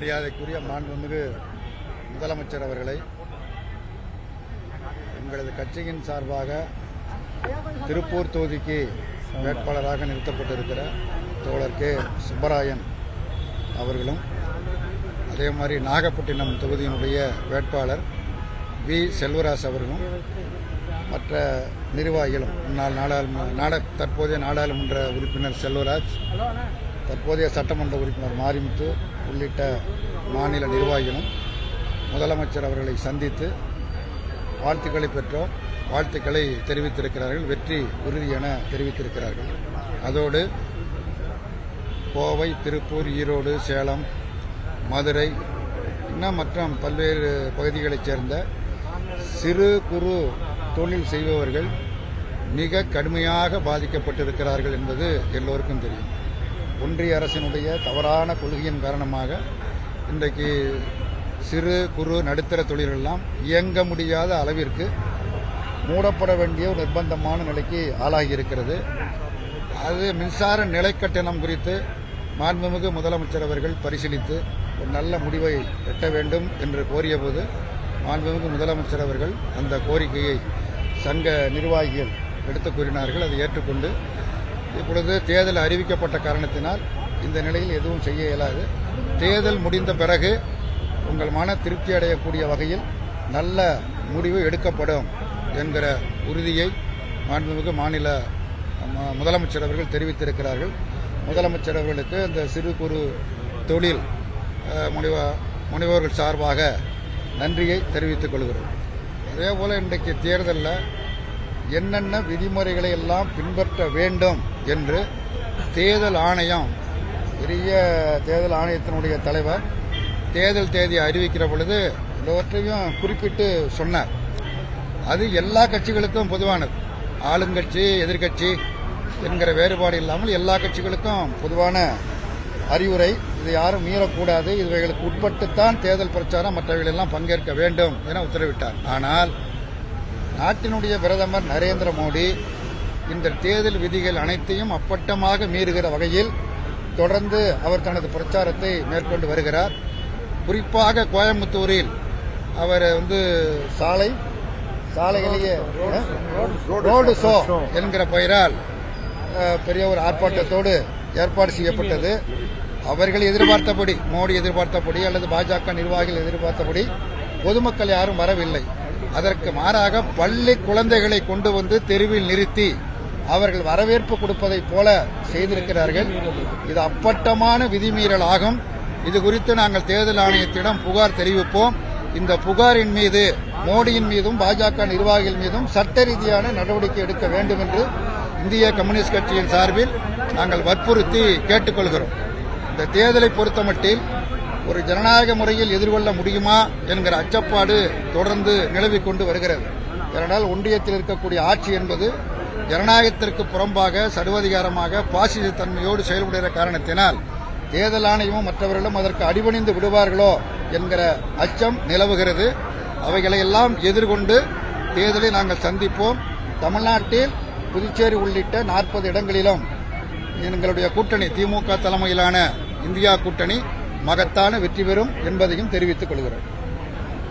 மரியாதைக்குரிய மாண்புமிகு முதலமைச்சர் அவர்களை எங்களது கட்சியின் சார்பாக திருப்பூர் தொகுதிக்கு வேட்பாளராக நிறுத்தப்பட்டிருக்கிற தோழர் கே சுப்பராயன் அவர்களும், அதே மாதிரி நாகப்பட்டினம் தொகுதியினுடைய வேட்பாளர் வி செல்வராஜ் அவர்களும், மற்ற நிர்வாகிகளும், முன்னாள் தற்போதைய நாடாளுமன்ற உறுப்பினர் செல்வராஜ், தற்போதைய சட்டமன்ற உறுப்பினர் மாரிமுத்து உள்ளிட்ட மாநில நிர்வாகிகளும் முதலமைச்சர் அவர்களை சந்தித்து வாழ்த்துக்களை பெற்றோம். வாழ்த்துக்களை தெரிவித்திருக்கிறார்கள். வெற்றி உறுதி என தெரிவித்திருக்கிறார்கள். அதோடு கோவை, திருப்பூர், ஈரோடு, சேலம், மதுரை இன்னும் மற்றும் பல்வேறு பகுதிகளைச் சேர்ந்த சிறு குறு தொழில் செய்பவர்கள் மிக கடுமையாக பாதிக்கப்பட்டிருக்கிறார்கள் என்பது எல்லோருக்கும் தெரியும். ஒன்றிய அரசினுடைய தவறான கொள்கையின் காரணமாக இன்றைக்கு சிறு குறு நடுத்தர தொழிலெல்லாம் இயங்க முடியாத அளவிற்கு மூடப்பட வேண்டிய ஒரு நிர்பந்தமான நிலைக்கு ஆளாகி இருக்கிறது. அது மின்சார நிலைக்கட்டணம் குறித்து மாண்புமிகு முதலமைச்சர் அவர்கள் பரிசீலித்து ஒரு நல்ல முடிவை எட்ட வேண்டும் என்று கோரியபோது மாண்புமிகு முதலமைச்சர் அவர்கள் அந்த கோரிக்கையை சங்க நிர்வாகிகள் எடுத்துக் கூறினார்கள். அதை ஏற்றுக்கொண்டு இப்பொழுது தேர்தல் அறிவிக்கப்பட்ட காரணத்தினால் இந்த நிலையில் எதுவும் செய்ய இயலாது. தேர்தல் முடிந்த பிறகு உங்கள் மன திருப்தி அடையக்கூடிய வகையில் நல்ல முடிவு எடுக்கப்படும் என்கிற உறுதியை மாண்புமிகு மாநில முதலமைச்சர் அவர்கள் தெரிவித்திருக்கிறார்கள். முதலமைச்சர் அவர்களுக்கு இந்த சிறு குறு தொழில் முனைவோர்கள் சார்பாக நன்றியை தெரிவித்துக் கொள்கிறோம். அதேபோல இன்றைக்கு தேர்தலில் என்னென்ன விதிமுறைகளை எல்லாம் பின்பற்ற வேண்டும் என்று தேர்தல் ஆணையம், பெரிய தேர்தல் ஆணையத்தினுடைய தலைவர் தேர்தல் தேதியை அறிவிக்கிற பொழுது எல்லாவற்றையும் குறிப்பிட்டு சொன்னார். அது எல்லா கட்சிகளுக்கும் பொதுவானது. ஆளுங்கட்சி, எதிர்கட்சி என்கிற வேறுபாடு இல்லாமல் எல்லா கட்சிகளுக்கும் பொதுவான அறிவுரை. இது யாரும் மீறக்கூடாது, இவைகளுக்கு உட்பட்டுத்தான் தேர்தல் பிரச்சாரம் மற்றவைகளெல்லாம் பங்கேற்க வேண்டும் என உத்தரவிட்டார். ஆனால் நாட்டினுடைய பிரதமர் நரேந்திர மோடி இந்த தேர்தல் விதிகள் அனைத்தையும் அப்பட்டமாக மீறுகிற வகையில் தொடர்ந்து அவர் தனது பிரச்சாரத்தை மேற்கொண்டு வருகிறார். குறிப்பாக கோயம்புத்தூரில் அவர் சாலைகளிலே ரோடு ஷோ என்கிற பெயரால் பெரிய ஒரு ஆர்ப்பாட்டத்தோடு ஏற்பாடு செய்யப்பட்டது. அவர்கள் எதிர்பார்த்தபடி, மோடி எதிர்பார்த்தபடி அல்லது பாஜக நிர்வாகிகள் எதிர்பார்த்தபடி பொதுமக்கள் யாரும் வரவில்லை. அதற்கு மாறாக பள்ளி குழந்தைகளை கொண்டு வந்து தெருவில் நிறுத்தி அவர்கள் வரவேற்பு கொடுப்பதைப் போல செய்திருக்கிறார்கள். இது அப்பட்டமான விதிமீறல் ஆகும். இது குறித்து நாங்கள் தேர்தல் ஆணையத்திடம் புகார் தெரிவிப்போம். இந்த புகாரின் மீது மோடியின் மீதும் பாஜக நிர்வாகிகள் மீதும் சட்ட ரீதியான நடவடிக்கை எடுக்க வேண்டும் என்று இந்திய கம்யூனிஸ்ட் கட்சியின் சார்பில் நாங்கள் வற்புறுத்தி கேட்டுக்கொள்கிறோம். இந்த தேர்தலை பொறுத்தமட்டில் ஒரு ஜனநாயக முறையில் எதிர்கொள்ள முடியுமா என்கிற அச்சப்பாடு தொடர்ந்து நிலவிக் கொண்டு வருகிறது. ஏனென்றால் ஒன்றியத்தில் இருக்கக்கூடிய ஆட்சி என்பது ஜனநாயகத்திற்கு புறம்பாக சர்வாதிகாரமாக பாசிச தன்மையோடு செயல்படுகிற காரணத்தினால் தேர்தல் ஆணையமும் மற்றவர்களும் அதற்கு அடிபணிந்து விடுவார்களோ என்கிற அச்சம் நிலவுகிறது. அவைகளையெல்லாம் எதிர்கொண்டு தேர்தலை நாங்கள் சந்திப்போம். தமிழ்நாட்டில் புதுச்சேரி உள்ளிட்ட 40 இடங்களிலும் எங்களுடைய கூட்டணி, திமுக தலைமையிலான இந்தியா கூட்டணி மகத்தான வெற்றி பெறும் என்பதையும் தெரிவித்துக் கொள்கிறோம்.